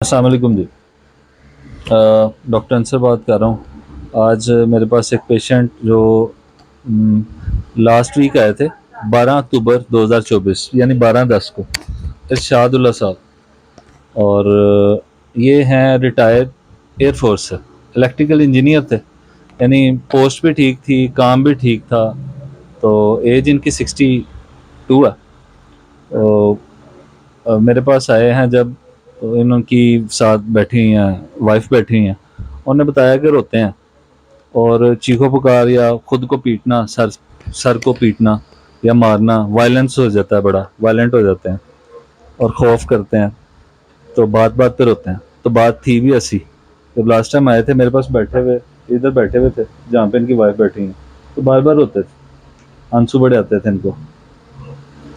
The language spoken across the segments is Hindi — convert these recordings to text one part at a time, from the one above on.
अस्सलाम वालेकुम जी। डॉक्टर अंसर बात कर रहा हूँ। आज मेरे पास एक पेशेंट जो लास्ट वीक आए थे, 12 अक्टूबर 2024 यानी 12/10 को, इरशादुल्ला साहब। और ये हैं रिटायर्ड एयरफोर्स से, इलेक्ट्रिकल इंजीनियर थे, यानी पोस्ट भी ठीक थी, काम भी ठीक था। तो एज इनकी 62 है। तो मेरे पास आए हैं जब, तो इनकी साथ बैठी हुई हैं, वाइफ बैठी हुई हैं। उन्होंने बताया कि रोते हैं और चीखो पुकार या खुद को पीटना, सर सर को पीटना या मारना, वायलेंस हो जाता है, बड़ा वायलेंट हो जाते हैं और खौफ करते हैं। तो बात बात पे रोते हैं। तो बात थी भी ऐसी, जब लास्ट टाइम आए थे मेरे पास बैठे हुए, इधर बैठे हुए थे जहाँ पे इनकी वाइफ बैठी हैं, तो बार बार रोते थे, आंसू बड़े आते थे इनको।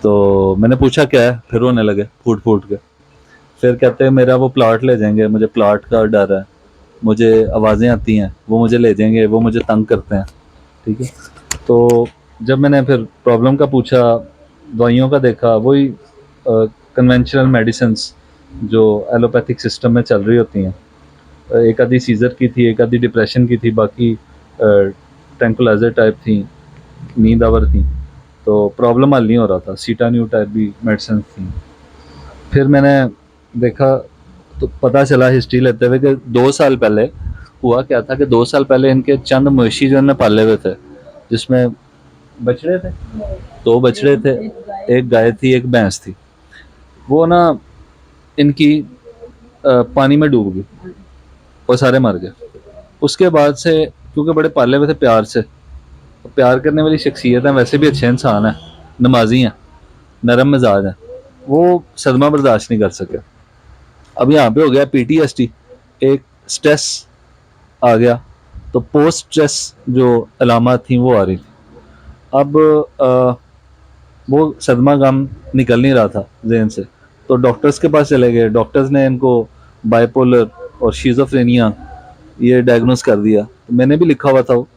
तो मैंने पूछा क्या है, फिर रोने लगे फूट फूट के। फिर कहते हैं मेरा वो प्लाट ले जाएंगे, मुझे प्लाट का डर है, मुझे आवाज़ें आती हैं, वो मुझे ले जाएंगे, वो मुझे तंग करते हैं। ठीक है। तो जब मैंने फिर प्रॉब्लम का पूछा, दवाइयों का देखा, वही कन्वेंशनल मेडिसिन्स जो एलोपैथिक सिस्टम में चल रही होती हैं। एक आधी सीज़र की थी, एक आधी डिप्रेशन की थी, बाकी ट्रैंकुलाइजर टाइप थी, नींद आवर थी। तो प्रॉब्लम हल नहीं हो रहा था, सीटान्यू टाइप भी मेडिसिन थी। फिर मैंने देखा तो पता चला हिस्ट्री लेते हुए कि 2 साल पहले हुआ क्या था, कि 2 साल पहले इनके चंद मवेशी जो इन्होंने पाले हुए थे, जिसमें बछड़े थे, 2 बछड़े थे, एक गाय थी, एक भैंस थी। वो ना इनकी पानी में डूब गई और सारे मर गए। उसके बाद से, क्योंकि बड़े पाले हुए थे प्यार से, तो प्यार करने वाली शख्सियत है, वैसे भी अच्छे इंसान है, नमाजी हैं, नरम मिजाज हैं, वो सदमा बर्दाश्त नहीं कर सके। अब यहाँ पे हो गया पीटीएसडी, एक स्ट्रेस आ गया। तो पोस्ट स्ट्रेस जो अलामत थी वो आ रही थी। अब वो सदमा गम निकल नहीं रहा था जहन से। तो डॉक्टर्स के पास चले गए, डॉक्टर्स ने इनको बाइपोलर और शीज़ोफ्रेनिया ये डायग्नोस कर दिया। तो मैंने भी लिखा हुआ था वो।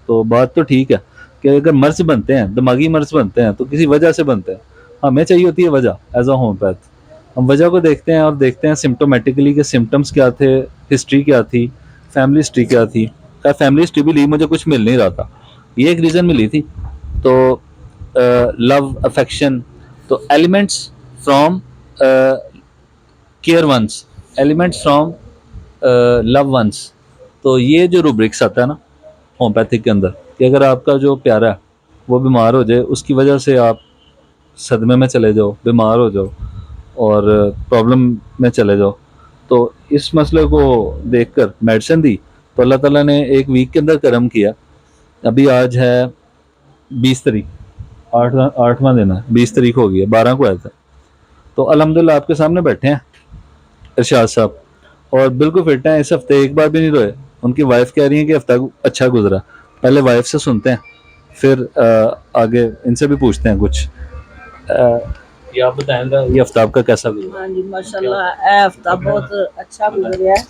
तो बात तो ठीक है कि अगर मर्ज बनते हैं, दिमागी मर्ज बनते हैं, तो किसी वजह से बनते हैं। हमें चाहिए होती है वजह, एज अ होम्योपैथ हम वजह को देखते हैं और देखते हैं सिम्टोमेटिकली कि सिम्टम्स क्या थे, हिस्ट्री क्या थी, फैमिली हिस्ट्री क्या थी। क्या फैमिली हिस्ट्री भी ली, मुझे कुछ मिल नहीं रहा था, ये एक रीज़न मिली थी। तो लव अफेक्शन, तो elements from care ones, elements from love ones. तो ये जो रूब्रिक्स आता है ना होम्योपैथिक के अंदर, कि अगर आपका जो प्यारा है वो बीमार हो जाए, उसकी वजह से आप सदमे में चले जाओ, बीमार हो जाओ और प्रॉब्लम में चले जाओ, तो इस मसले को देखकर मेडिसिन दी। तो अल्लाह ताला ने एक वीक के अंदर करम किया। अभी आज है 20 तारीख, 8वां दिन है, 20 तारीख हो गई है, 12 को आया था। तो अल्हम्दुलिल्लाह आपके सामने बैठे हैं इरशाद साहब, और बिल्कुल फिट हैं। इस हफ्ते एक बार भी नहीं रोए। उनकी वाइफ कह रही है कि हफ्ता अच्छा गुजरा। पहले वाइफ से सुनते हैं, फिर आगे इनसे भी पूछते हैं कुछ। ये आप बताएंगे ये हफ्ता आपका कैसा गुजरा? हाँ जी माशाल्लाह ए हफ्ता बहुत अच्छा गुजरिया है।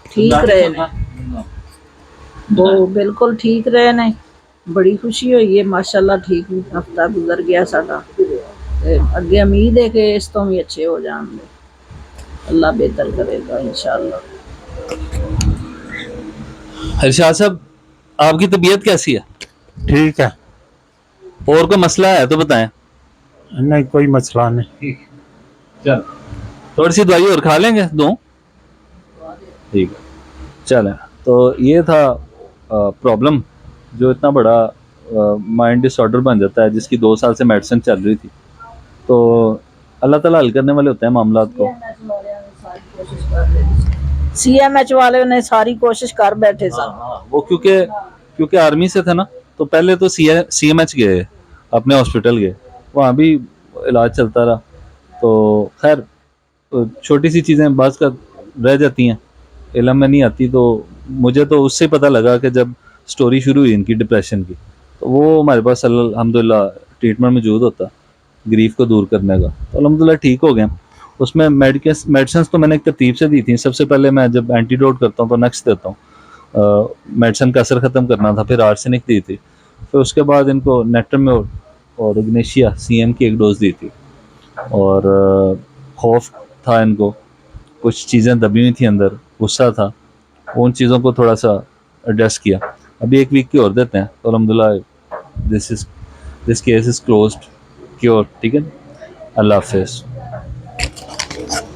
ठीक रहे ने, वो बिल्कुल ठीक रहे ने, बड़ी खुशी हुई है माशाल्लाह। ठीक हफ्ता गुजर गया साडा, ते अगे उम्मीद है कि इस तो भी अच्छे हो जाएंगे। अल्लाह बेहतर करेगा इंशाल्लाह। इरशाद साहब, आपकी तबीयत कैसी है? ठीक है। और कोई मसला है तो बताएं। नहीं, कोई मसला नहीं। चल, थोड़ी सी दवाई और खा लेंगे, दो। ठीक है, चलें। तो ये था प्रॉब्लम, जो इतना बड़ा माइंड डिसऑर्डर बन जाता है, जिसकी 2 साल से मेडिसिन चल रही थी। तो अल्लाह ताला हल करने वाले होते हैं मामलात को। सीएमएच वाले ने सारी कोशिश कर बैठे हाँ सन। हाँ, वो क्योंकि क्योंकि आर्मी से थे ना, तो पहले तो सीएमएच गए, अपने हॉस्पिटल गए, वहाँ भी इलाज चलता रहा। तो खैर, छोटी सी चीज़ें बाज का रह जाती हैं, इलम में नहीं आती। तो मुझे तो उससे पता लगा कि जब स्टोरी शुरू हुई इनकी डिप्रेशन की, तो वो हमारे पास अल्हम्दुलिल्लाह ट्रीटमेंट मौजूद होता ग्रीफ को दूर करने का। तो अल्हम्दुलिल्लाह ठीक हो गए। उसमें मेडिसिन तो मैंने एक तरतीब से दी थी। सबसे पहले मैं जब एंटीडोट करता हूँ तो नक्स देता हूँ, मेडिसिन का असर ख़त्म करना था। फिर आर्सेनिक दी थी। फिर उसके बाद इनको नेट्रम्योर और इग्नेशिया सीएम की एक डोज दी थी। और खौफ था इनको, कुछ चीज़ें दबी हुई थी अंदर, गुस्सा था, उन चीज़ों को थोड़ा सा एडजस्ट किया। अभी 1 वीक की और देते हैं तो अल्हम्दुलिल्लाह this case is closed, cure. ठीक है, अल्लाह हाफिज़।